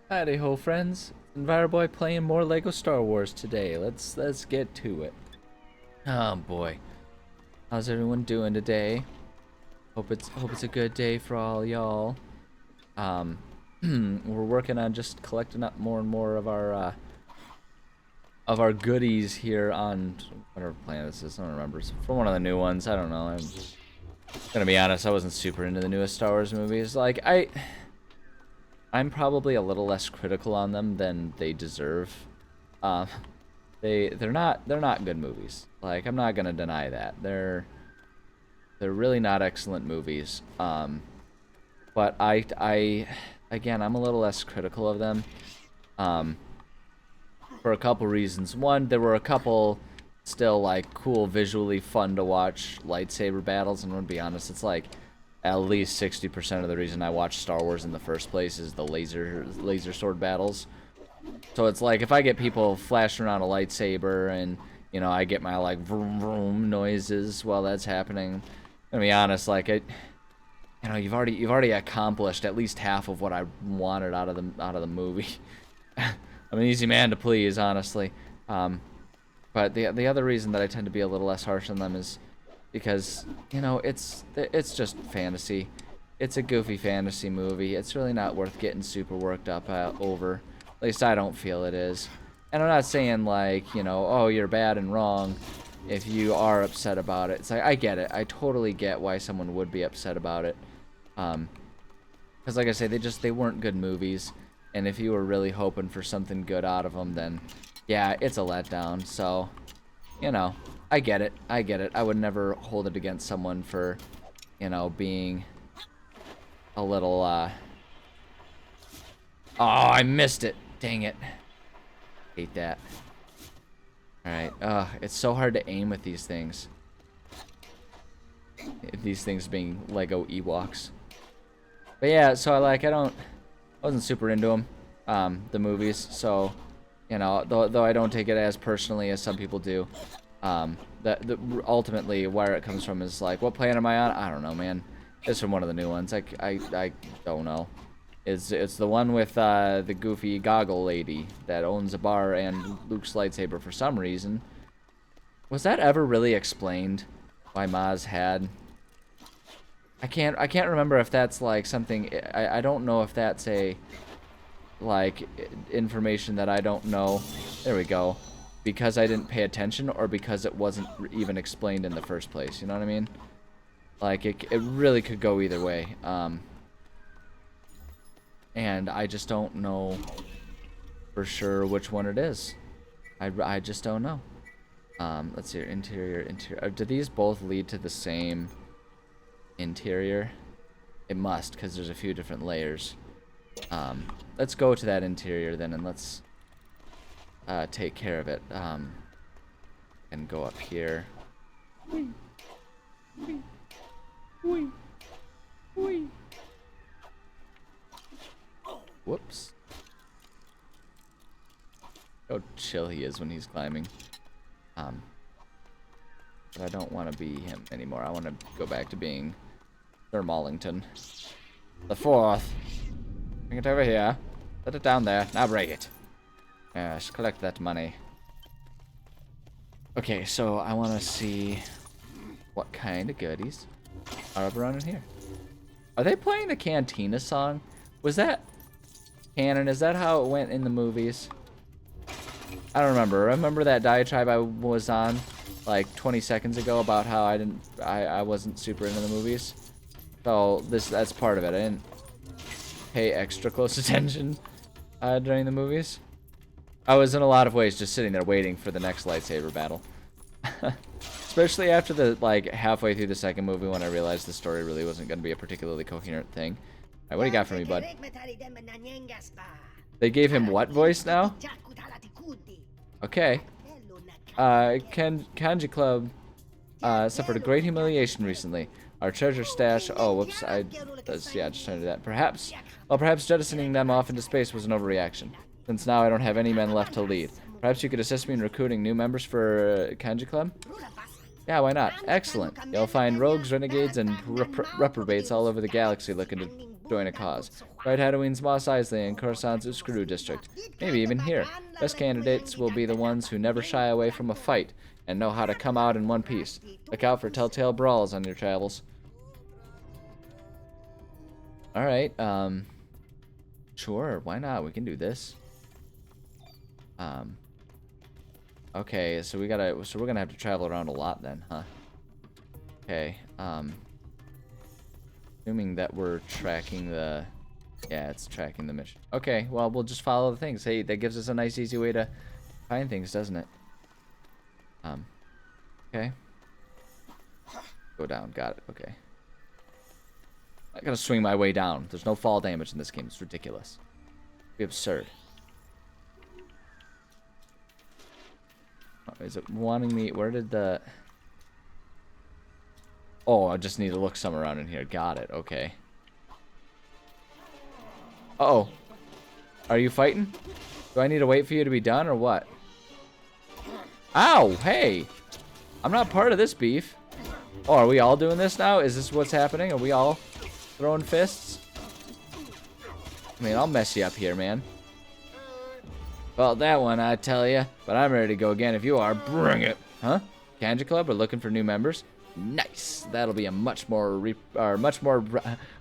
Howdy ho friends, Enviroboy playing more Lego Star Wars today. Let's get to it. Oh boy. How's everyone doing today? Hope it's a good day for all y'all. Um we're working on just collecting up more and more of our goodies here on whatever planet this is. I don't remember. It's from one of the new ones. I don't know. I'm gonna be honest, I wasn't super into the newest Star Wars movies. I'm probably a little less critical on them than they deserve. Um, they're not good movies. Like, I'm not gonna deny that they're really not excellent movies. But I again, I'm a little less critical of them. Um, for a couple reasons. One, there were a couple still like cool, visually fun to watch lightsaber battles, and I'm gonna be honest, it's like at least 60% of the reason I watch Star Wars in the first place is the laser sword battles. So it's like if I get people flashing around a lightsaber and I get my like vroom vroom noises while that's happening. I'm gonna be honest, like you've already accomplished at least half of what I wanted out of the movie. I'm an easy man to please, honestly. But the other reason that I tend to be a little less harsh on them is because it's just fantasy. It's a goofy fantasy movie. It's really not worth getting super worked up over. At least I don't feel it is. And I'm not saying like oh, you're bad and wrong if you are upset about it. It's like, I get it. I totally get why someone would be upset about it. Because like I say, they weren't good movies. And if you were really hoping for something good out of them, then yeah, it's a letdown. So, I get it. I get it. I would never hold it against someone for, being a little, Oh, I missed it. Dang it. Hate that. Alright, it's so hard to aim with these things. These things being Lego Ewoks. But yeah, so I wasn't super into them, the movies, so, though I don't take it as personally as some people do. Ultimately, where it comes from is like, what planet am I on? I don't know, man. It's from one of the new ones. I don't know. It's the one with the goofy goggle lady that owns a bar and Luke's lightsaber for some reason. Was that ever really explained? Why Maz had? I can't remember if that's like something. I don't know if that's a like information that I don't know. There we go. Because I didn't pay attention, or because it wasn't even explained in the first place. You know what I mean? Like it really could go either way. And I just don't know for sure which one it is. I just don't know. Let's see. Interior. Do these both lead to the same interior? It must, because there's a few different layers. Let's go to that interior then, and let's take care of it. And go up here. Whoops. How chill he is when he's climbing. But I don't want to be him anymore. I want to go back to being Thermallington. The fourth. Bring it over here. Set it down there. Now break it. Yes, collect that money. Okay, so I want to see what kind of goodies are up around in here. Are they playing the Cantina song? Was that canon? Is that how it went in the movies? I don't remember. Remember that diatribe I was on like 20 seconds ago about how I wasn't super into the movies? So that's part of it. I didn't pay extra close attention during the movies. I was in a lot of ways just sitting there waiting for the next lightsaber battle. Especially after the like halfway through the second movie when I realized the story really wasn't going to be a particularly coherent thing. Alright, what do you got for me, bud? They gave him what voice now? Okay. Kanji Club suffered a great humiliation recently. Our treasure stash. Oh, whoops. Just trying to do that. Perhaps jettisoning them off into space was an overreaction. Since now I don't have any men left to lead. Perhaps you could assist me in recruiting new members for Kanji Club? Yeah, why not? Excellent. You'll find rogues, renegades, and reprobates all over the galaxy looking to join a cause. Right, Hatooine's Moss Isley and Coruscant's Uskuru district. Maybe even here. Best candidates will be the ones who never shy away from a fight and know how to come out in one piece. Look out for telltale brawls on your travels. Alright, sure, why not? We can do this. Okay, so we're gonna have to travel around a lot then, huh? Okay, assuming that we're tracking the... Yeah, it's tracking the mission. Okay, well, we'll just follow the things. Hey, that gives us a nice, easy way to find things, doesn't it? Okay. Go down, got it, okay. I gotta swing my way down. There's no fall damage in this game. It's ridiculous. It'd be absurd. Oh, is it wanting me? Where did the... Oh, I just need to look somewhere around in here. Got it, okay. Uh-oh. Are you fighting? Do I need to wait for you to be done or what? Ow, hey! I'm not part of this beef. Oh, are we all doing this now? Is this what's happening? Are we all throwing fists? I mean, I'll mess you up here, man. Well, that one, I tell ya. But I'm ready to go again if you are. Bring it. Huh? Kanji Club, we're looking for new members. Nice. That'll be a much more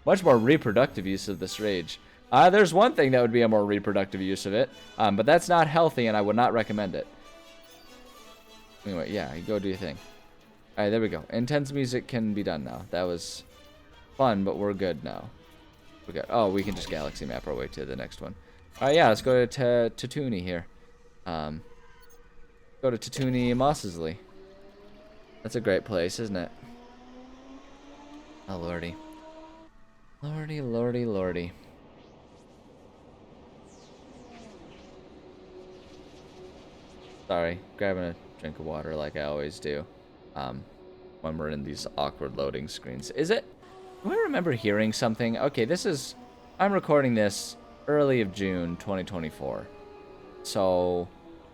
reproductive use of this rage. There's one thing that would be a more reproductive use of it, but that's not healthy, and I would not recommend it. Anyway, yeah, you go do your thing. All right, there we go. Intense music can be done now. That was fun, but we're good now. We're good. Oh, we can just galaxy map our way to the next one. All right, yeah, let's go to Tatooine here. Go to Tatooine Mossley. That's a great place, isn't it? Oh, lordy. Lordy, lordy, lordy. Sorry, grabbing a drink of water like I always do when we're in these awkward loading screens. Is it? Do I remember hearing something? Okay, I'm recording this early of June 2024. So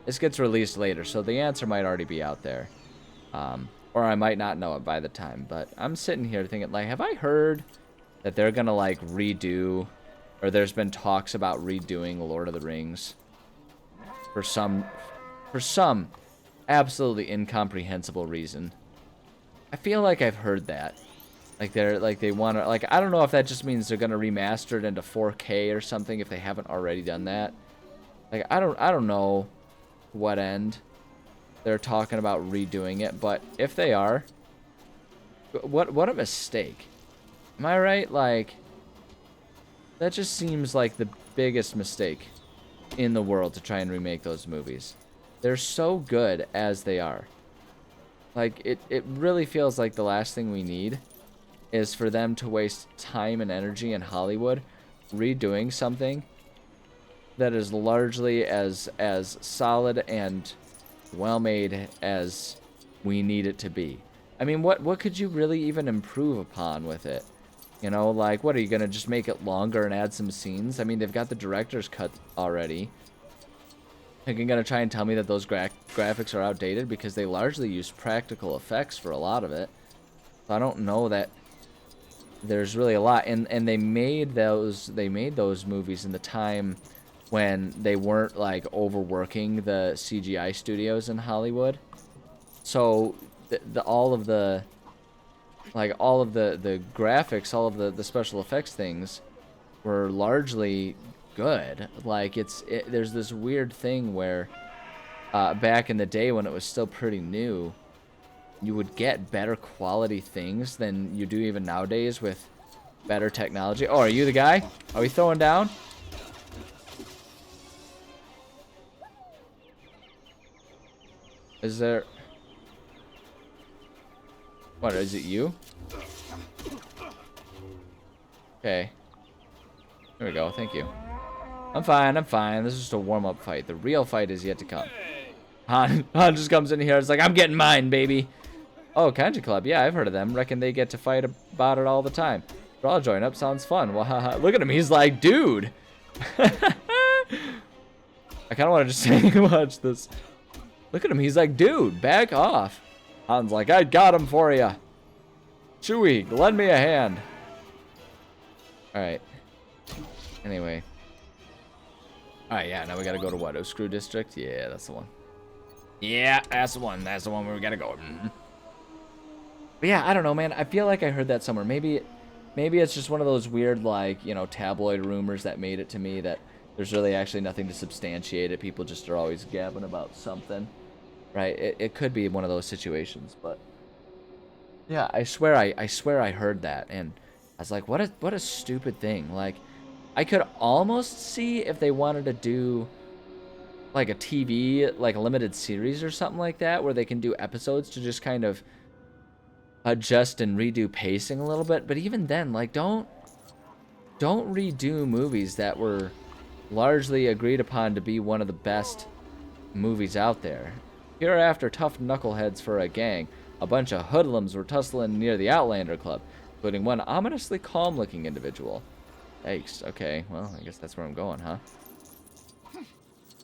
this gets released later, so the answer might already be out there. Or I might not know it by the time, but I'm sitting here thinking, like, have I heard that they're gonna, like, redo, or there's been talks about redoing Lord of the Rings for some absolutely incomprehensible reason? I feel like I've heard that. Like they want to, like, I don't know if that just means they're gonna remaster it into 4K or something if they haven't already done that. Like, I don't know what end they're talking about redoing it, but if they are, what a mistake. Am I right? Like, that just seems like the biggest mistake in the world to try and remake those movies. They're so good as they are. Like, it really feels like the last thing we need is for them to waste time and energy in Hollywood redoing something that is largely as solid and well-made as we need it to be. I mean, what could you really even improve upon with it? You know, like, what, are you going to just make it longer and add some scenes? I mean, they've got the director's cut already. Are you going to try and tell me that those graphics are outdated? Because they largely use practical effects for a lot of it. So I don't know that there's really a lot. And they made those movies in the time when they weren't, like, overworking the CGI studios in Hollywood. So all of the graphics, all of the special effects things were largely good. Like, there's this weird thing where back in the day when it was still pretty new, you would get better quality things than you do even nowadays with better technology. Oh, are you the guy? Are we throwing down? Is there... What, is it you? Okay. There we go, thank you. I'm fine, I'm fine. This is just a warm-up fight. The real fight is yet to come. Han just comes in here, it's like, I'm getting mine, baby. Oh, Kanji Club, yeah, I've heard of them. Reckon they get to fight about it all the time. But I'll join up, sounds fun. Well, look at him, he's like, dude. I kind of want to just say, watch this. Look at him, he's like, dude, back off. Han's like, I got him for ya. Chewie, lend me a hand. Alright. Anyway. Alright, yeah, now we gotta go to what? Screw District? Yeah, that's the one. Yeah, that's the one. That's the one where we gotta go. But yeah, I don't know, man. I feel like I heard that somewhere. Maybe it's just one of those weird, like, you know, tabloid rumors that made it to me that there's really actually nothing to substantiate it. People just are always gabbing about something, right? It could be one of those situations, but yeah, I swear I heard that, and I was like, what a stupid thing. Like, I could almost see if they wanted to do like a TV, like a limited series or something like that, where they can do episodes to just kind of adjust and redo pacing a little bit. But even then, like, don't redo movies that were largely agreed upon to be one of the best movies out there. Here after tough knuckleheads for a gang, a bunch of hoodlums were tussling near the Outlander Club, including one ominously calm-looking individual. Yikes, okay, well, I guess that's where I'm going, huh?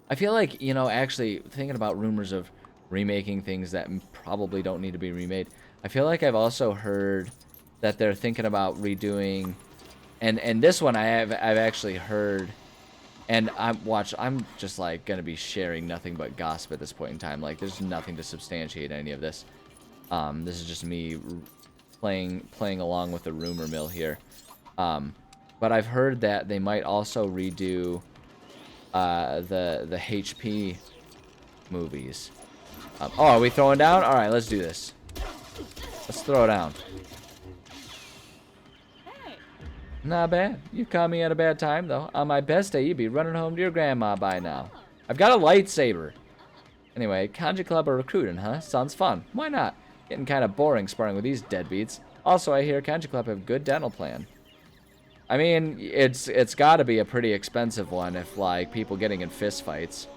I feel like, you know, actually, thinking about rumors of remaking things that probably don't need to be remade, I feel like I've also heard that they're thinking about redoing, and this one I've actually heard, and I'm just like gonna be sharing nothing but gossip at this point in time. Like, there's nothing to substantiate any of this. This is just me playing along with the rumor mill here. But I've heard that they might also redo the HP movies. Oh, are we throwing down? All right, let's do this. Let's throw down. Not bad. You caught me at a bad time, though. On my best day, you'd be running home to your grandma by now. I've got a lightsaber. Anyway, Kanji Club are recruiting, huh? Sounds fun. Why not? Getting kind of boring sparring with these deadbeats. Also, I hear Kanji Club have a good dental plan. I mean, it's got to be a pretty expensive one if, like, people getting in fist fights,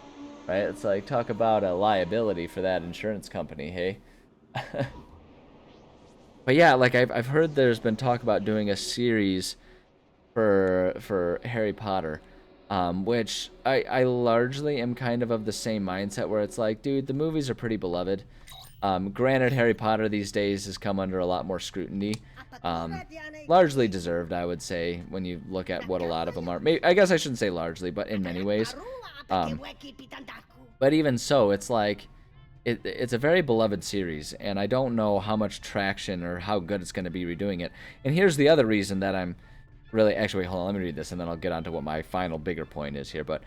right? It's like, talk about a liability for that insurance company, hey? But yeah, like, I've heard there's been talk about doing a series for Harry Potter, which I largely am kind of the same mindset where it's like, dude, the movies are pretty beloved. Granted, Harry Potter these days has come under a lot more scrutiny. Largely deserved, I would say, when you look at what a lot of them are. Maybe, I guess I shouldn't say largely, but in many ways. But even so, it's like, it's a very beloved series, and I don't know how much traction or how good it's going to be redoing it. And here's the other reason that I'm really... Actually, hold on, let me read this, and then I'll get on to what my final bigger point is here. But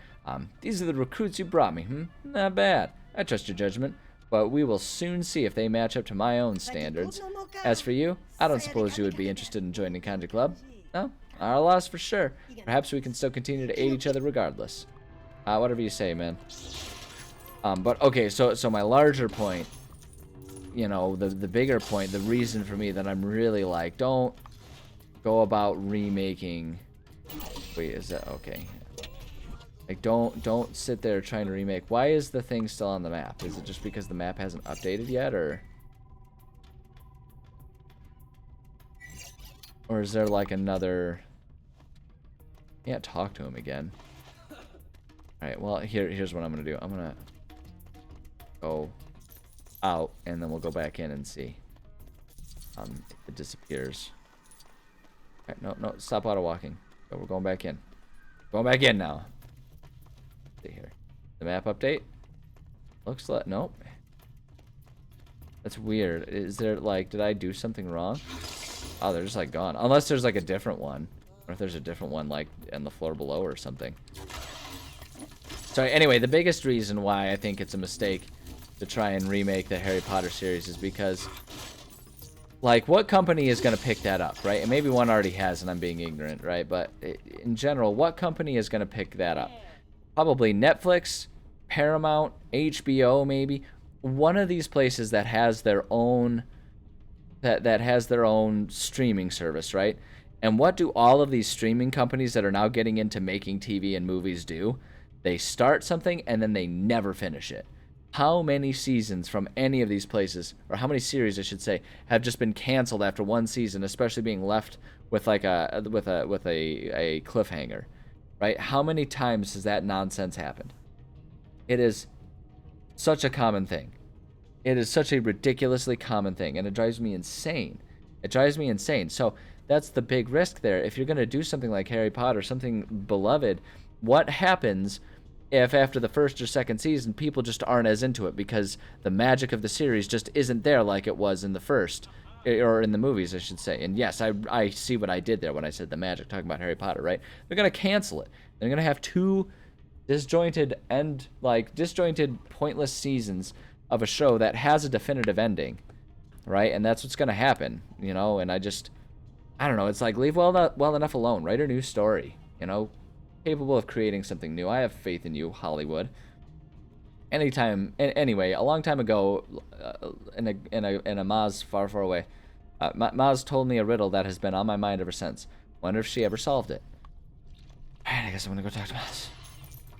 these are the recruits you brought me, Not bad. I trust your judgment. But we will soon see if they match up to my own standards. As for you, I don't suppose you would be interested in joining Kanji Club. No? Our loss for sure. Perhaps we can still continue to aid each other regardless. Whatever you say, man. But okay, so my larger point, you know, the bigger point, the reason for me that I'm really like, don't go about remaking. Wait, is that okay? Like, don't sit there trying to remake. Why is the thing still on the map? Is it just because the map hasn't updated yet, or is there like another... Can't talk to him again. Alright, well, here's what I'm gonna do. I'm gonna go out, and then we'll go back in and see. If it disappears. Alright, no, stop auto walking. So we're going back in. Going back in now. See here. The map update? Looks like... Nope. That's weird. Is there, like... Did I do something wrong? Oh, they're just, like, gone. Unless there's, like, a different one. Or if there's a different one, like, on the floor below or something. So, anyway, the biggest reason why I think it's a mistake to try and remake the Harry Potter series is because... Like, what company is going to pick that up, right? And maybe one already has, and I'm being ignorant, right? But in general, what company is going to pick that up? Probably Netflix, Paramount, HBO, maybe. One of these places that has their own that has their own streaming service, right? And what do all of these streaming companies that are now getting into making TV and movies do? They start something and then they never finish it. How many seasons from any of these places, or how many series I should say, have just been canceled after one season, especially being left with like a cliffhanger? Right? How many times has that nonsense happened? It is such a common thing. It is such a ridiculously common thing, and it drives me insane. It drives me insane. So that's the big risk there. If you're gonna do something like Harry Potter, something beloved, what happens if after the first or second season people just aren't as into it because the magic of the series just isn't there like it was in the first, or in the movies, I should say. And yes, I see what I did there when I said the magic, talking about Harry Potter, right? They're gonna cancel it. They're gonna have two disjointed pointless seasons of a show that has a definitive ending, right? And that's what's gonna happen, you know. And I don't know. It's like, leave well enough alone. Write a new story, you know, capable of creating something new. I have faith in you, Hollywood. Anyway, a long time ago, in a Maz far, far away, Maz told me a riddle that has been on my mind ever since. Wonder if she ever solved it. Alright, I guess I'm gonna go talk to Maz.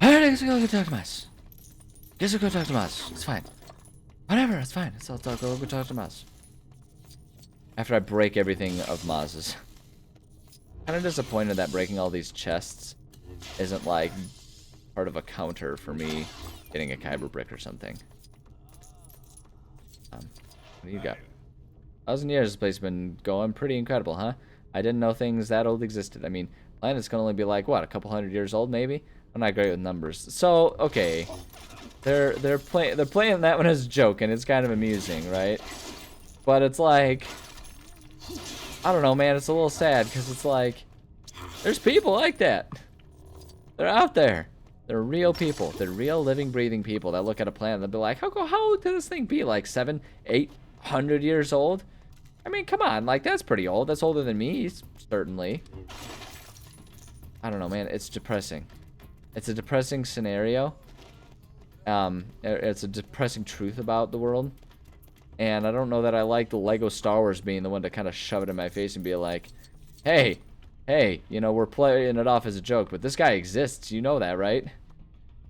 Alright, I guess I'm gonna go talk to Maz. Guess I'll go talk to Maz. It's fine. Whatever, it's fine. I'll go talk to Maz. After I break everything of Maz's. Kind of disappointed that breaking all these chests isn't like part of a counter for me getting a kyber brick or something. What do you got? 1,000 years this place has been going. Pretty incredible, huh? I didn't know things that old existed. I mean, planets can only be like, what, a couple hundred years old maybe? I'm not great with numbers. So, okay. They're playing that one as a joke, and it's kind of amusing, right? But it's like, I don't know, man, it's a little sad because it's like, there's people like that. They're out there. They're real people. They're real living, breathing people that look at a planet and they'll be like, how old could this thing be? Like 700, 800 years old? I mean, come on, like, that's pretty old. That's older than me, certainly. I don't know, man. It's depressing. It's a depressing scenario. It's a depressing truth about the world. And I don't know that I like the Lego Star Wars being the one to kind of shove it in my face and be like, hey, you know, we're playing it off as a joke, but this guy exists. You know that, right?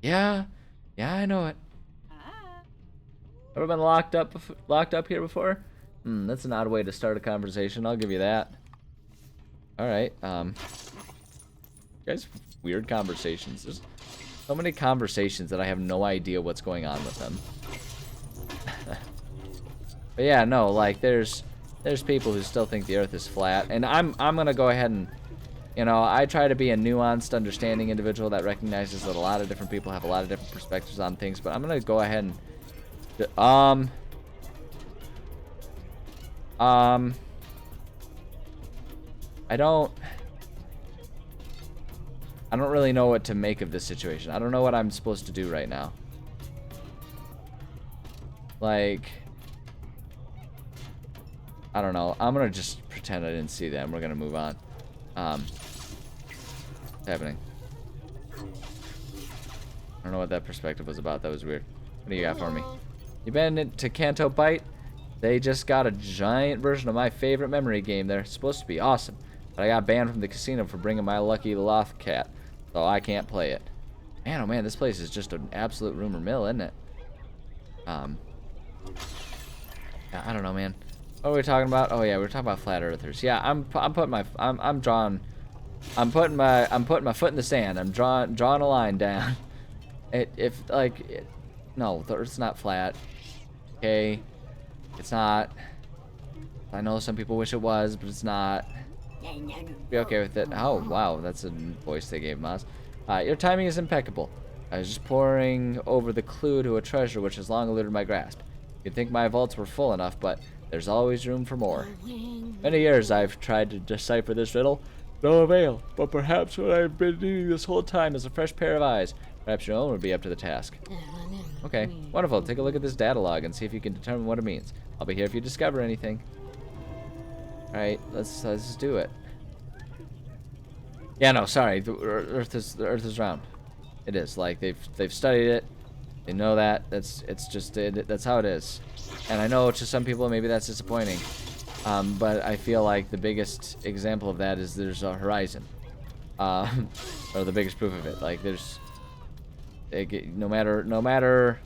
Yeah, I know it. Ever been locked up here before? That's an odd way to start a conversation. I'll give you that. All right. Guys, weird conversations. There's so many conversations that I have no idea what's going on with them. But yeah, no, like there's people who still think the Earth is flat, and I'm gonna go ahead and, you know, I try to be a nuanced, understanding individual that recognizes that a lot of different people have a lot of different perspectives on things. But I'm gonna go ahead and I don't really know what to make of this situation. I don't know what I'm supposed to do right now. Like, I don't know. I'm gonna just pretend I didn't see them. We're gonna move on. What's happening? I don't know what that perspective was about. That was weird. What do you got for me? You been to Canto Bite? They just got a giant version of my favorite memory game. They're supposed to be awesome, but I got banned from the casino for bringing my lucky loth cat, so I can't play it. Man, oh man, this place is just an absolute rumor mill, isn't it? Yeah, I don't know, man. What are we talking about? Oh yeah, we're talking about flat earthers. Yeah, I'm putting my foot in the sand. I'm drawing a line down. No, the Earth's not flat. Okay, it's not. I know some people wish it was, but it's not. Be okay with it. Oh wow, that's a voice they gave Maz. Your timing is impeccable. I was just poring over the clue to a treasure which has long eluded my grasp. You'd think my vaults were full enough, but there's always room for more. Many years I've tried to decipher this riddle. No avail, but perhaps what I've been needing this whole time is a fresh pair of eyes. Perhaps your own would be up to the task. Okay, wonderful. Take a look at this data log and see if you can determine what it means. I'll be here if you discover anything. Alright, let's do it. Yeah, no, sorry. The Earth is round. It is. Like they've studied it. They know that. That's how it is. And I know to some people maybe that's disappointing. But I feel like the biggest example of that is there's a horizon. Or the biggest proof of it. Like there's no matter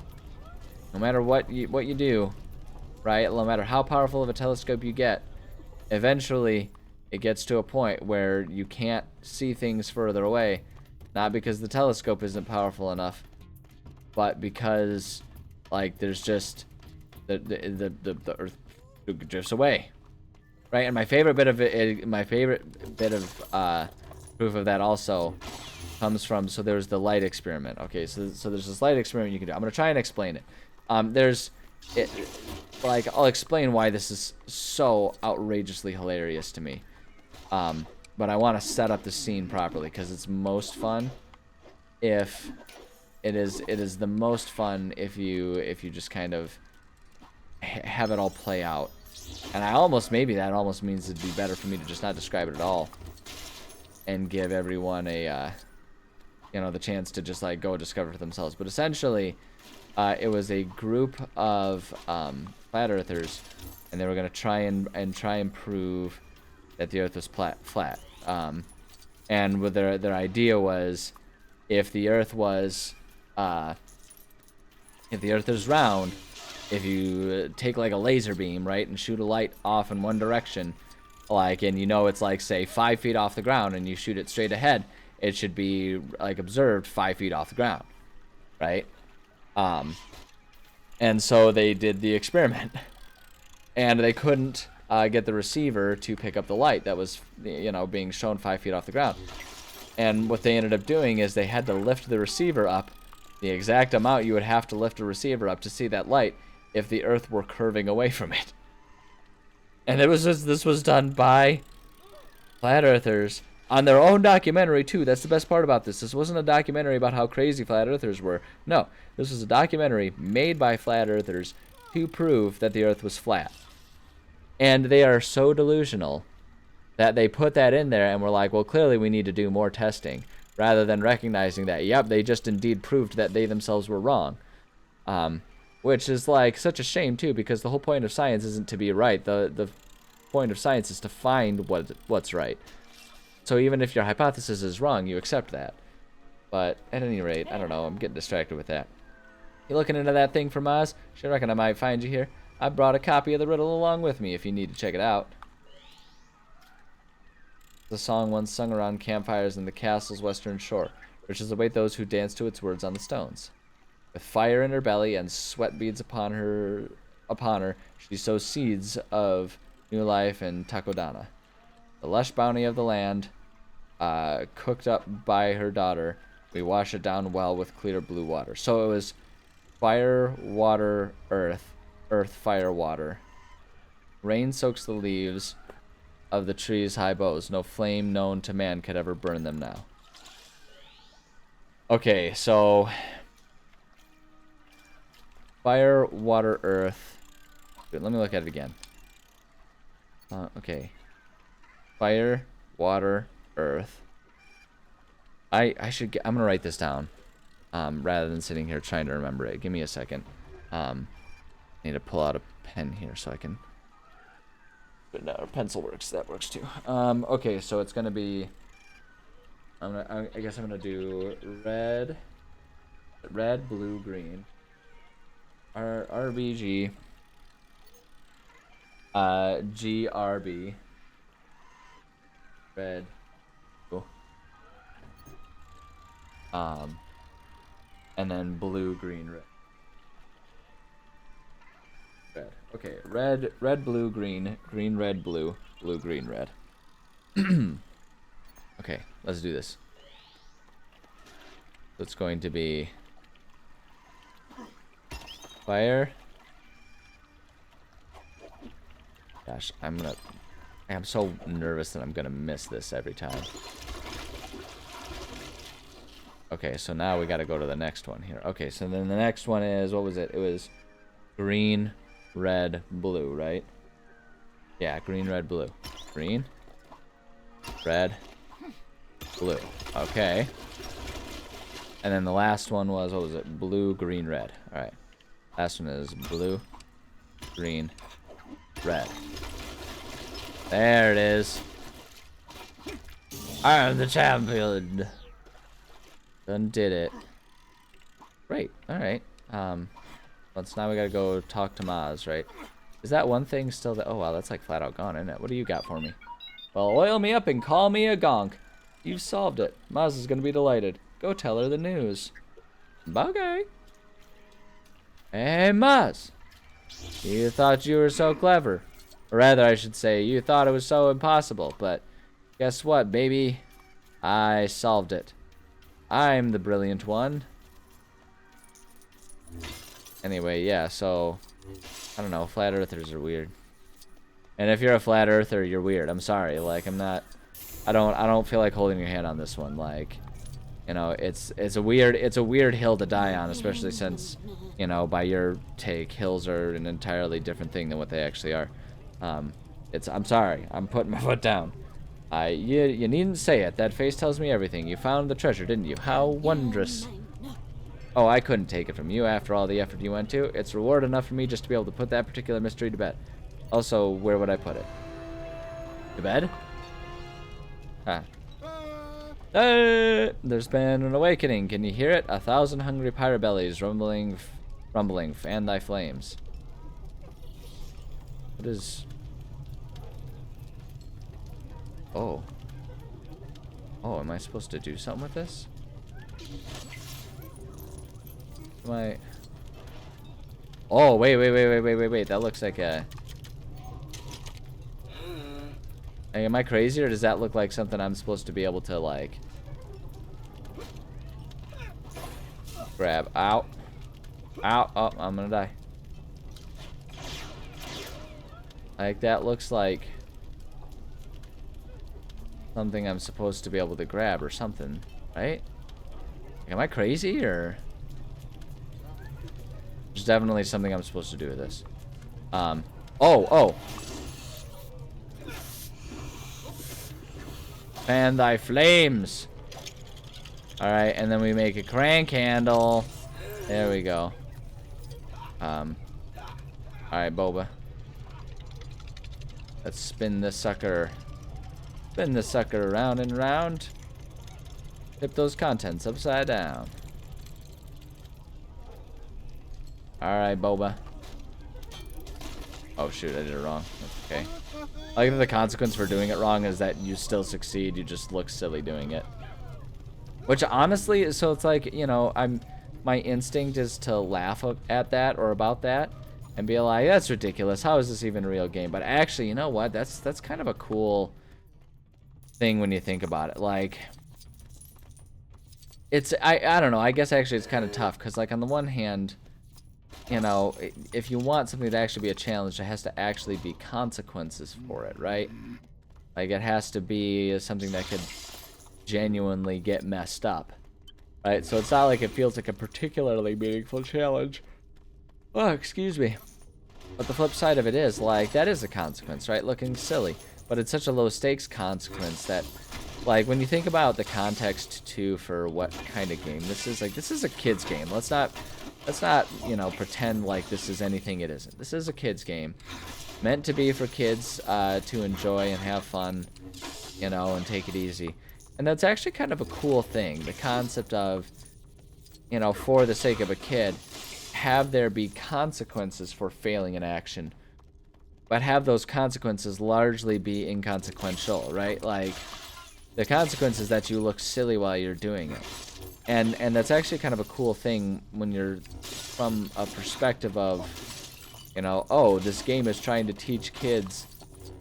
what you do, right? No matter how powerful of a telescope you get, eventually it gets to a point where you can't see things further away, not because the telescope isn't powerful enough, but because like there's just the Earth drifts away. right? And my favorite bit of proof of that also comes from, so there's the light experiment. Okay, so there's this light experiment you can do. I'm gonna try and explain it. Like, I'll explain why this is so outrageously hilarious to me. But I want to set up the scene properly because it's most fun if it is the most fun if you just kind of have it all play out. And maybe that almost means it'd be better for me to just not describe it at all and give everyone a the chance to just like go discover for themselves. But essentially, it was a group of flat earthers, and they were gonna try and prove that the Earth was flat. And with their idea was, if the Earth is round, if you take like a laser beam, right, and shoot a light off in one direction, like, and it's like, say, 5 feet off the ground, and you shoot it straight ahead, it should be like observed 5 feet off the ground, right? And so they did the experiment, and they couldn't get the receiver to pick up the light that was, being shown 5 feet off the ground. And what they ended up doing is they had to lift the receiver up the exact amount you would have to lift a receiver up to see that light if the Earth were curving away from it. And this was done by flat earthers on their own documentary too. That's the best part about this. This wasn't a documentary about how crazy flat earthers were. No, this was a documentary made by flat earthers to prove that the Earth was flat. And they are so delusional that they put that in there and were like, well, clearly we need to do more testing, rather than recognizing that, yep, they just indeed proved that they themselves were wrong. Which is like such a shame too, because the whole point of science isn't to be right. The point of science is to find what's right. So even if your hypothesis is wrong, you accept that. But at any rate, I don't know, I'm getting distracted with that. You looking into that thing from Oz? Sure reckon I might find you here. I brought a copy of the riddle along with me if you need to check it out. The song once sung around campfires in the castle's western shore, riches await those who dance to its words on the stones. With fire in her belly and sweat beads upon her, she sows seeds of new life in Takodana. The lush bounty of the land, cooked up by her daughter, we wash it down well with clear blue water. So it was fire, water, earth, earth, fire, water. Rain soaks the leaves of the tree's high boughs. No flame known to man could ever burn them now. Okay, so fire, water, earth. Wait, let me look at it again. Okay. Fire, water, earth. I'm gonna write this down, rather than sitting here trying to remember it. Give me a second. I need to pull out a pen here so I can. But no, pencil works. That works too. Okay, so it's gonna be. I guess I'm gonna do red, blue, green. RBG. GRB. Red. Cool. And then blue, green, red. Red. Okay, red, blue, green, red, blue, green, red. Okay, let's do this. So it's going to be fire. Gosh, I'm so nervous that I'm gonna miss this every time. Okay, so now we gotta go to the next one here. Okay, so then the next one is, what was it? It was green, red, blue, right? Yeah, green, red, blue. Green, red, blue. Okay. And then the last one was, what was it? Blue, green, red. Alright. Last one is blue, green, red. There it is. I am the champion. Done did it. Great. Alright. Well, so now we gotta go talk to Maz, right? Is that one thing still that... Oh, wow, that's like flat out gone, isn't it? What do you got for me? Well, oil me up and call me a gonk. You've solved it. Maz is gonna be delighted. Go tell her the news. Okay. Hey, Maz. You thought you were so clever. Or rather, I should say, you thought it was so impossible, but guess what, baby? I solved it. I'm the brilliant one. Anyway, yeah, so I don't know, flat earthers are weird. And if you're a flat earther, you're weird. I'm sorry. Like, I don't feel like holding your hand on this one. Like, you know, it's a weird hill to die on, especially since, you know, by your take, hills are an entirely different thing than what they actually are. I'm sorry. I'm putting my foot down. You needn't say it. That face tells me everything. You found the treasure, didn't you? How wondrous. Oh, I couldn't take it from you after all the effort you went to. It's reward enough for me just to be able to put that particular mystery to bed. Also, where would I put it? To bed? Ah. There's been an awakening. Can you hear it? 1,000 hungry pirate bellies rumbling, fan thy flames. What is... Oh. Oh, am I supposed to do something with this? Am I... Oh, wait. That looks like a... Hey, am I crazy, or does that look like something I'm supposed to be able to, like... grab? Ow. Ow. Oh, I'm gonna die. Like, that looks like... something I'm supposed to be able to grab or something, right? Am I crazy, or... There's definitely something I'm supposed to do with this. Oh. Fan thy flames. Alright, and then we make a crank handle. There we go. Alright, Boba. Let's spin this sucker. Spin the sucker around and round. Flip those contents upside down. Alright, Boba. Oh shoot, I did it wrong. That's okay. I like that the consequence for doing it wrong is that you still succeed, you just look silly doing it. Which honestly, so it's like, you know, my instinct is to laugh at that or about that and be like, that's ridiculous. How is this even a real game? But actually, you know what? That's kind of a cool thing when you think about it. Like, it's I don't know. I guess actually it's kind of tough because, like, on the one hand, you know, if you want something to actually be a challenge, there has to actually be consequences for it, right? Like, it has to be something that could genuinely get messed up, right? So it's not like it feels like a particularly meaningful challenge. Oh, excuse me. But the flip side of it is, like, that is a consequence, right? Looking silly. But it's such a low stakes consequence that, like, when you think about the context too for what kind of game this is, like, this is a kid's game. Let's not, you know, pretend like this is anything it isn't. This is a kid's game. Meant to be for kids to enjoy and have fun, you know, and take it easy. And that's actually kind of a cool thing. The concept of, you know, for the sake of a kid, have there be consequences for failing an action. But have those consequences largely be inconsequential, right? Like, the consequence is that you look silly while you're doing it. And that's actually kind of a cool thing when you're from a perspective of, you know, oh, this game is trying to teach kids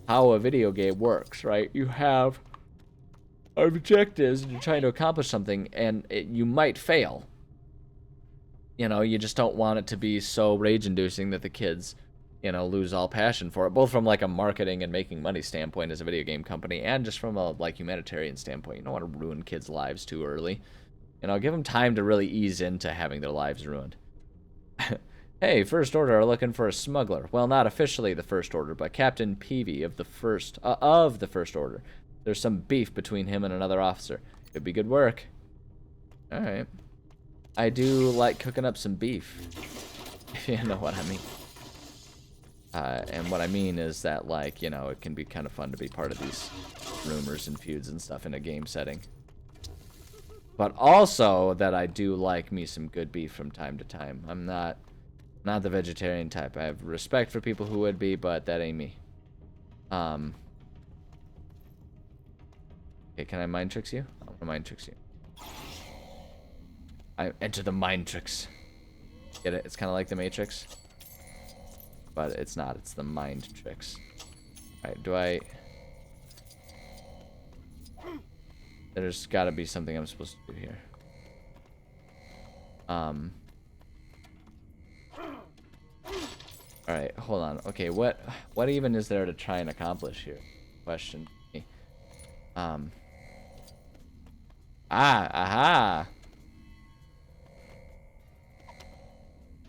how a video game works, right? You have objectives and you're trying to accomplish something, and you might fail. You know, you just don't want it to be so rage-inducing that the kids, you know, lose all passion for it, both from, like, a marketing and making money standpoint as a video game company, and just from a, like, humanitarian standpoint. You don't want to ruin kids' lives too early. You know, give them time to really ease into having their lives ruined. Hey, First Order are looking for a smuggler. Well, not officially the First Order, but Captain Peavy of the First Order. There's some beef between him and another officer. Could be good work. Alright. I do like cooking up some beef, if you know what I mean. And what I mean is that, like, you know, it can be kind of fun to be part of these rumors and feuds and stuff in a game setting. But also that I do like me some good beef from time to time. I'm not the vegetarian type. I have respect for people who would be, but that ain't me. Okay, can I mind tricks you? I want to mind tricks you. I enter the mind tricks. Get it? It's kind of like the Matrix. But it's not. It's the mind tricks. Alright, do I... There's gotta be something I'm supposed to do here. Alright, hold on. Okay, what even is there to try and accomplish here? Question. Aha!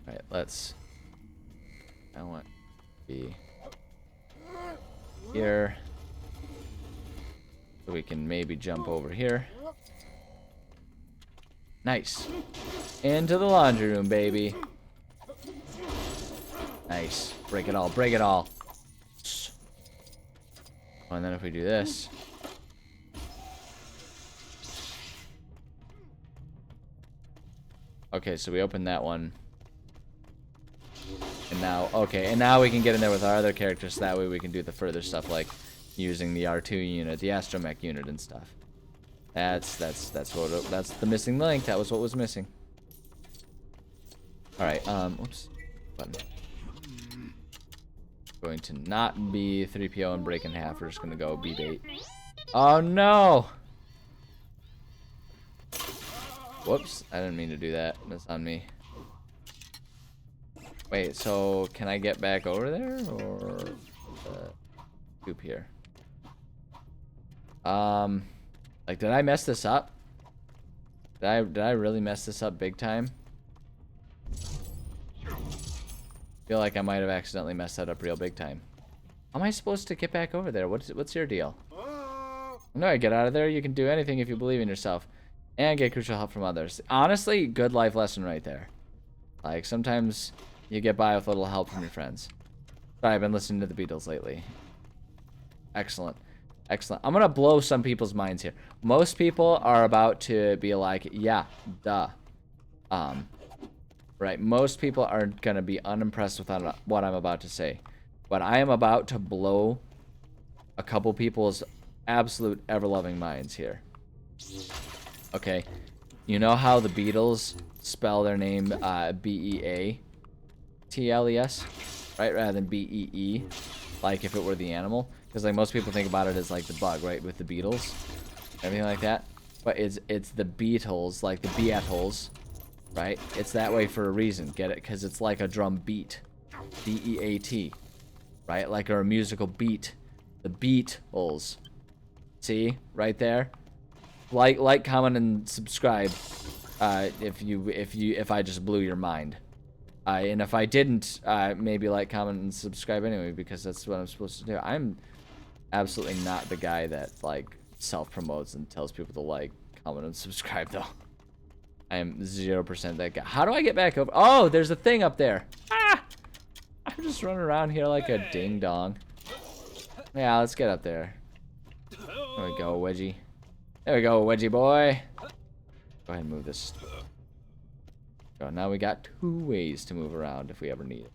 Alright, let's... I want to be here. So we can maybe jump over here. Nice. Into the laundry room, baby. Nice. Break it all. Break it all. Oh, and then if we do this. Okay, so we open that one. And now, okay, and now we can get in there with our other characters, so that way we can do the further stuff like using the R2 unit, the astromech unit and stuff. That's the missing link. That was what was missing. All right, oops. Button. Going to not be 3PO and break in half. We're just gonna go B-bait. Oh no! Whoops, I didn't mean to do that. That's on me. Wait, so can I get back over there or scoop here? Like, did I mess this up? Did I really mess this up big time? Feel like I might have accidentally messed that up real big time. How am I supposed to get back over there? What's your deal? No, I get out of there. You can do anything if you believe in yourself, and get crucial help from others. Honestly, good life lesson right there. Like, sometimes you get by with a little help from your friends. Sorry, I've been listening to the Beatles lately. Excellent. Excellent. I'm gonna blow some people's minds here. Most people are about to be like, yeah, duh. Right, most people are gonna be unimpressed with what I'm about to say. But I am about to blow a couple people's absolute ever-loving minds here. Okay, you know how the Beatles spell their name B-E-A-T-L-E-S, right, rather than B-E-E, like if it were the animal? Because like most people think about it as like the bug, right, with the Beatles, everything like that. But it's the Beatles, like the Beatles, right? It's that way for a reason. Get it? Because it's like a drum beat, B-E-A-T, right? Like a musical beat, the Beatles. See, right there. Like, comment, and subscribe. If I just blew your mind. And if I didn't, maybe like, comment, and subscribe anyway, because that's what I'm supposed to do. I'm absolutely not the guy that like self-promotes and tells people to like, comment, and subscribe though. I am 0% that guy. How do I get back over? Oh, there's a thing up there. Ah! I'm just running around here like a ding-dong. Yeah, let's get up there. There we go, Wedgie. There we go, Wedgie boy. Go ahead and move this. So now we got 2 ways to move around if we ever need it.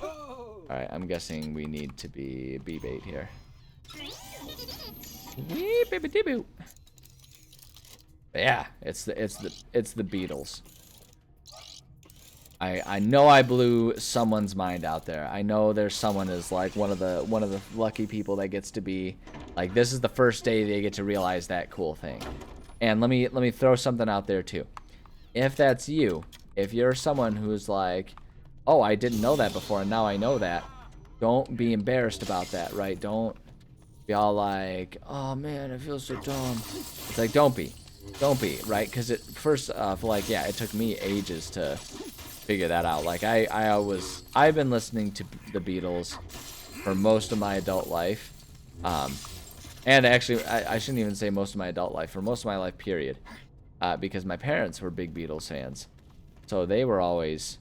Alright, I'm guessing we need to be B-bait here. Yeah, it's the Beatles. I know I blew someone's mind out there. I know there's someone is like one of the lucky people that gets to be like, this is the first day they get to realize that cool thing. And let me throw something out there too. If that's you, if you're someone who's like, oh, I didn't know that before and now I know that, don't be embarrassed about that, right? Don't be all like, oh man, I feel so dumb. It's like, don't be, right? Because it first off, like, yeah, it took me ages to figure that out. Like I've been listening to the Beatles for most of my adult life, and actually I shouldn't even say most of my adult life, for most of my life period, because my parents were big Beatles fans, so they were always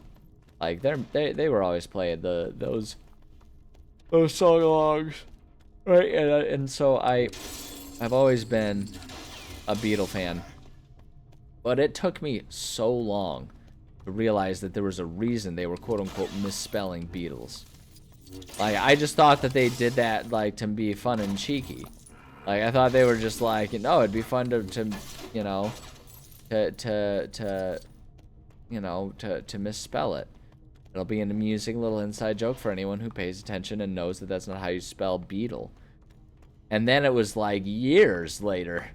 like they were always playing those song-alongs, right? And so I've always been a Beatle fan, but it took me so long to realize that there was a reason they were quote-unquote misspelling Beatles. Like, I just thought that they did that like to be fun and cheeky. Like, I thought they were just like, no, it'd be fun to you know, to misspell it. It'll be an amusing little inside joke for anyone who pays attention and knows that that's not how you spell beetle. And then it was like years later.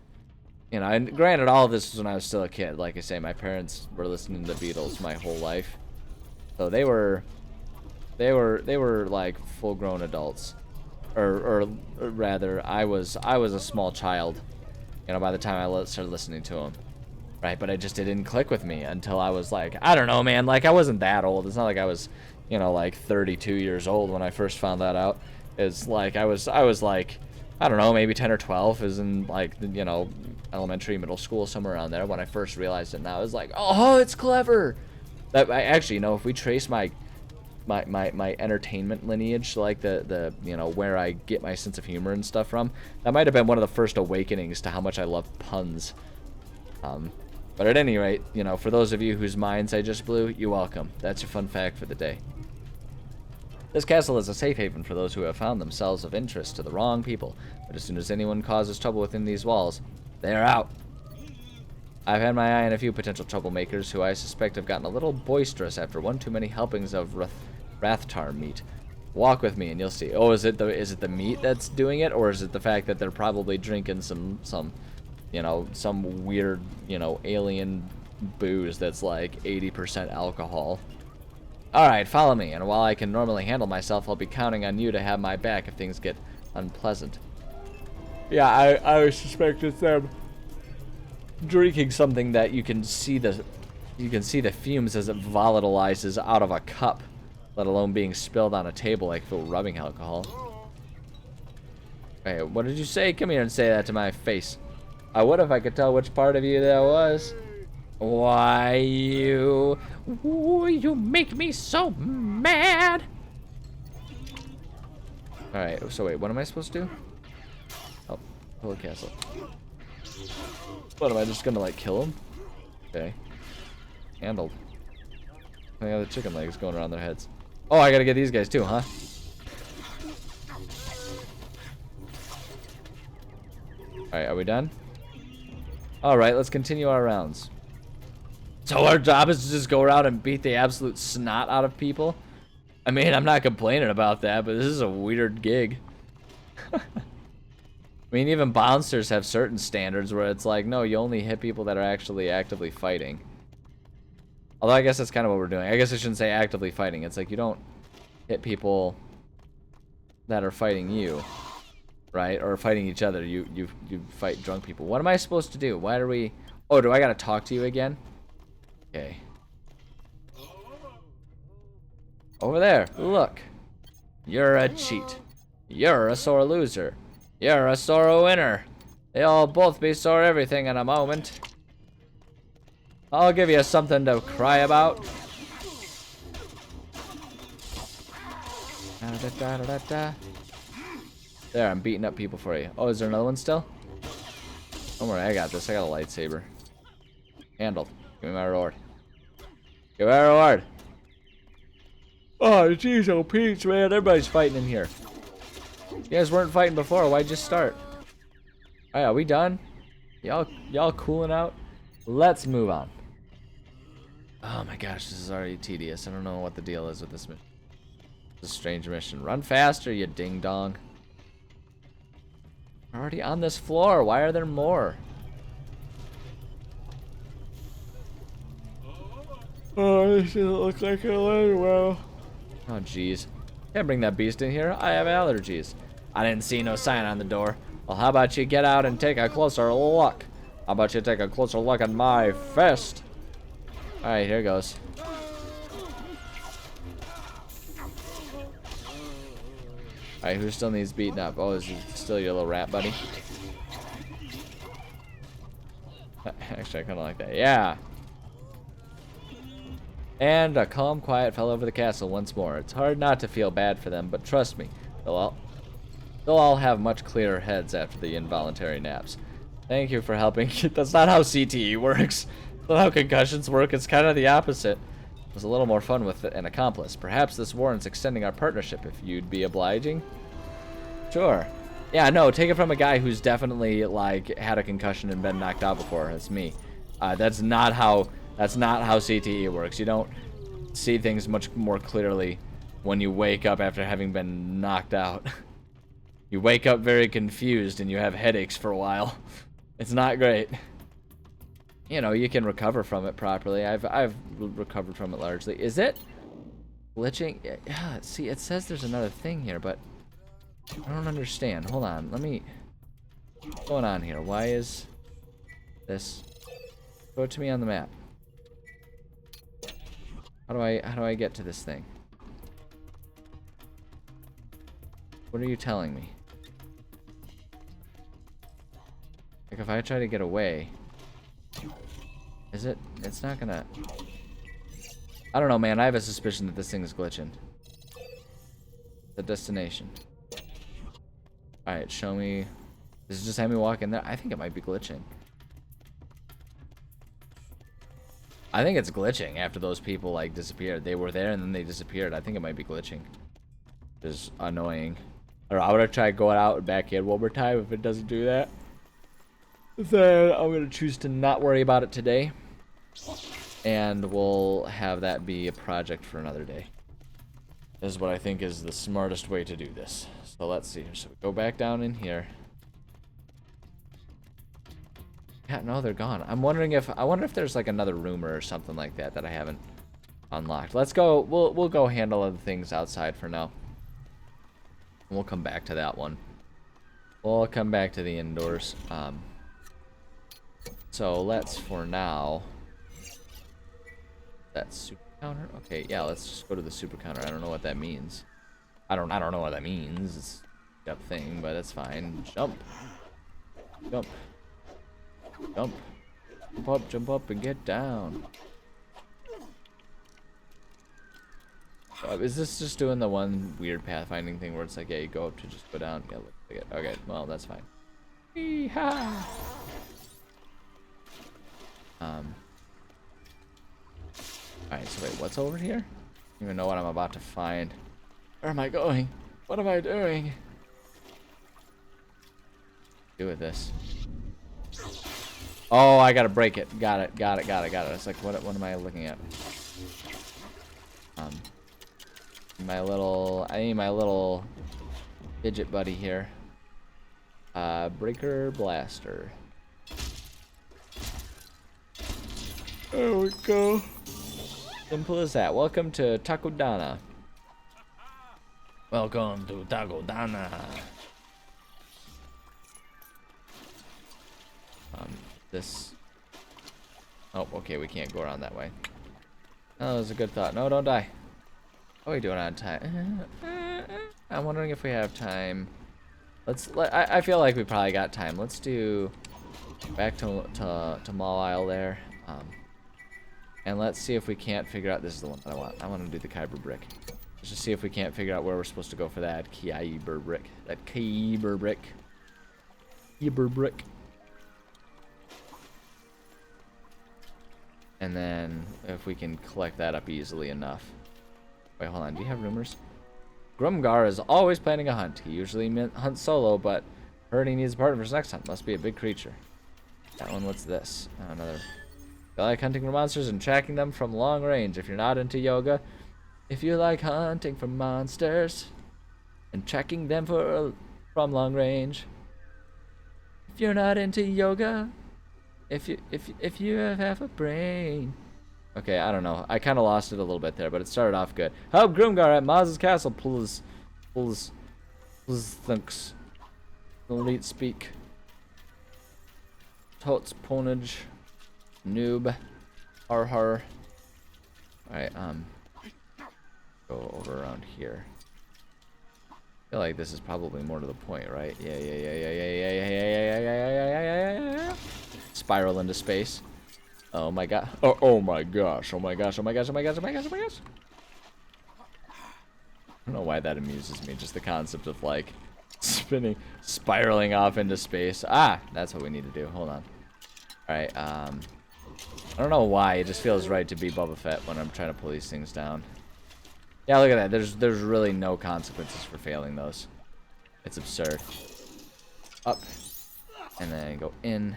You know, and granted, all of this was when I was still a kid. Like I say, my parents were listening to the Beatles my whole life. So they were like full-grown adults. Or rather, I was a small child, you know, by the time I started listening to them. Right, but it didn't click with me until I was like, I don't know, man, like I wasn't that old. It's not like I was, you know, like 32 years old when I first found that out. It's like I was like, I don't know, maybe 10 or 12 is in like, you know, elementary, middle school, somewhere around there when I first realized it. And I was like, oh, it's clever. That I actually, you know, if we trace my entertainment lineage, like the you know, where I get my sense of humor and stuff from, that might have been one of the first awakenings to how much I love puns. But at any rate, you know, for those of you whose minds I just blew, you're welcome. That's your fun fact for the day. This castle is a safe haven for those who have found themselves of interest to the wrong people, but as soon as anyone causes trouble within these walls, they're out. I've had my eye on a few potential troublemakers who I suspect have gotten a little boisterous after one too many helpings of Rathtar meat. Walk with me and you'll see. Oh, is it the meat that's doing it, or is it the fact that they're probably drinking some you know, some weird, you know, alien booze that's like 80% alcohol? Alright, follow me, and while I can normally handle myself, I'll be counting on you to have my back if things get unpleasant. Yeah, I suspect it's them drinking something that you can see the fumes as it volatilizes out of a cup, let alone being spilled on a table like if it were rubbing alcohol. Hey, what did you say? Come here and say that to my face. I would if I could tell which part of you that was. Why, you make me so mad. Alright, so wait, what am I supposed to do? Oh, pull a castle. What, am I just gonna, like, kill him? Okay. Handled. I got the chicken legs going around their heads. Oh, I gotta get these guys too, huh? Alright, are we done? Alright, let's continue our rounds. So our job is to just go around and beat the absolute snot out of people? I mean, I'm not complaining about that, but this is a weird gig. I mean, even bouncers have certain standards where it's like, no, you only hit people that are actually actively fighting. Although I guess that's kind of what we're doing. I guess I shouldn't say actively fighting. It's like you don't hit people that are fighting you, right? Or fighting each other. You fight drunk people. What am I supposed to do? Why are we... Oh, do I gotta talk to you again? Okay. Over there, look. You're a cheat. You're a sore loser. You're a sore winner. They'll both be sore everything in a moment. I'll give you something to cry about. There, I'm beating up people for you. Oh, is there another one still? Don't worry, I got this. I got a lightsaber. Handled. Give me my reward. Give me my reward. Oh, jeez, oh, Peach, man. Everybody's fighting in here. You guys weren't fighting before. Why'd you start? Alright, are we done? Y'all cooling out? Let's move on. Oh my gosh, this is already tedious. I don't know what the deal is with this mission. It's a strange mission. Run faster, you ding-dong. We're already on this floor. Why are there more? Oh, this doesn't look like it'll end well. Oh, jeez. Can't bring that beast in here. I have allergies. I didn't see no sign on the door. Well, how about you get out and take a closer look? How about you take a closer look at my fist? Alright, here goes. Alright, who still needs beating up? Oh, is he still your little rat buddy? Actually, I kind of like that. Yeah. And a calm, quiet fell over the castle once more. It's hard not to feel bad for them, but trust me, they'll all have much clearer heads after the involuntary naps. Thank you for helping. That's not how CTE works. That's not how concussions work. It's kind of the opposite. It was a little more fun with an accomplice. Perhaps this warrants extending our partnership if you'd be obliging. Sure. Yeah, no, take it from a guy who's definitely, like, had a concussion and been knocked out before. That's me. That's not how CTE works. You don't see things much more clearly when you wake up after having been knocked out. You wake up very confused and you have headaches for a while. It's not great. You know, you can recover from it properly. I've recovered from it largely. Is it glitching? Yeah, see, it says there's another thing here, but I don't understand. Hold on, let me... What's going on here? Why is this? Show it to me on the map. How do I get to this thing? What are you telling me? Like, if I try to get away, is it? It's not gonna... I don't know, man. I have a suspicion that this thing is glitching. The destination. Alright, show me... Does it just have me walk in there? I think it might be glitching. I think it's glitching after those people, like, disappeared. They were there and then they disappeared. I think it might be glitching. Which is annoying. Or I'm gonna try going out and back in one more time. If it doesn't do that, then I'm gonna choose to not worry about it today. And we'll have that be a project for another day. This is what I think is the smartest way to do this. So let's see. So we go back down in here. Yeah, no, they're gone. I wonder if there's like another room or something like that that I haven't unlocked. Let's go. We'll go handle other things outside for now. And we'll come back to that one. We'll come back to the indoors. So let's for now. That super counter. Okay, yeah. Let's just go to the super counter. I don't know what that means. I don't know what that means. It's a thing, but it's fine. Jump. Jump. Jump. Jump up, and get down. Is this just doing the one weird pathfinding thing where it's like, yeah, you go up to just go down? Yeah, look like it. Okay, well, that's fine. Yee-haw. Alright, so wait, what's over here? I don't even know what I'm about to find. Where am I going? What am I doing? Do with this. Oh, I gotta break it. Got it. It's like, what am I looking at? I need my little fidget buddy here. Breaker blaster. There we go. Simple as that. Welcome to Takodana. Welcome to Takodana. This. Oh, okay, we can't go around that way. Oh, that was a good thought. No, don't die. How are we doing on time? I'm wondering if we have time. I feel like we probably got time. Let's do back to Mall Isle there. And let's see if we can't figure out. This is the one that I want. I want to do the Kyber brick. Let's just see if we can't figure out where we're supposed to go for that Kyber brick. That Kyber brick. Kyber brick. And then if we can collect that up easily enough. Wait, hold on. Do you have rumors? Grumgar is always planning a hunt. He usually hunts solo, but heard he needs a partner for his next hunt. Must be a big creature. That one, what's this? Oh, another. I like hunting for monsters and tracking them from long range. If you're not into yoga, if you like hunting for monsters and tracking them from long range. If you're not into yoga, if you have half a brain. Okay, I don't know. I kind of lost it a little bit there, but it started off good. Help Grumgar at Maz's castle, please thanks. Elite speak. Totes ponage. Noob. Har har. Alright, go over around here. I feel like this is probably more to the point, right? Yeah. Spiral into space. Oh my god. Oh my gosh. Oh my gosh. I don't know why that amuses me. Just the concept of like spiraling off into space. Ah, that's what we need to do. Hold on. Alright, I don't know why. It just feels right to be Boba Fett when I'm trying to pull these things down. Yeah, look at that. There's really no consequences for failing those. It's absurd. Up. And then go in.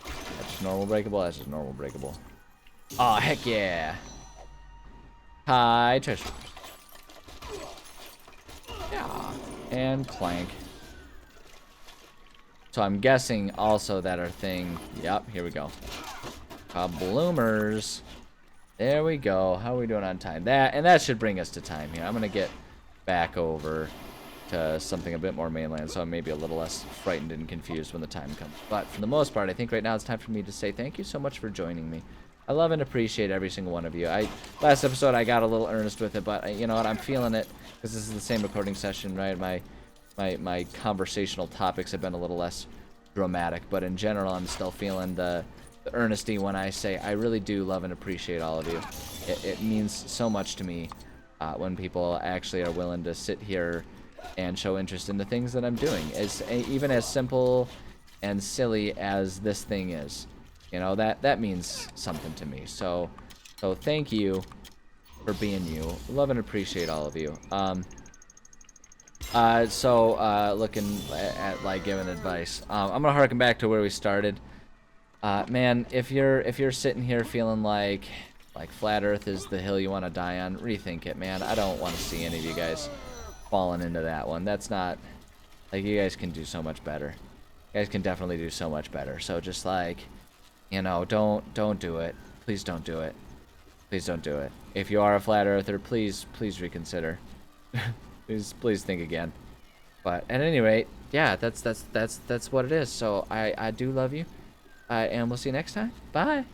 That's just normal breakable. That's just normal breakable. Oh, heck yeah. Hi, treasure. Yeah. And clank. So I'm guessing also that our thing... Yep, here we go. Bloomers. There we go. How are we doing on time? That should bring us to time here. I'm going to get back over to something a bit more mainland, so I'm maybe a little less frightened and confused when the time comes. But for the most part, I think right now it's time for me to say thank you so much for joining me. I love and appreciate every single one of you. Last episode I got a little earnest with it, but you know what? I'm feeling it because this is the same recording session, right? My conversational topics have been a little less dramatic, but in general, I'm still feeling the earnesty when I say I really do love and appreciate all of you. It means so much to me when people actually are willing to sit here and show interest in the things that I'm doing. Even as simple and silly as this thing is. You know, that means something to me. So thank you for being you. Love and appreciate all of you. Looking at like giving advice. I'm gonna harken back to where we started. Man, if you're sitting here feeling like flat Earth is the hill you want to die on, rethink it, man. I don't want to see any of you guys falling into that one. That's not like you guys can do so much better. You guys can definitely do so much better. So just like, you know, don't do it. Please don't do it. Please don't do it. If you are a flat earther, please reconsider. please think again. But at any rate, yeah, that's what it is. So I do love you. And we'll see you next time. Bye.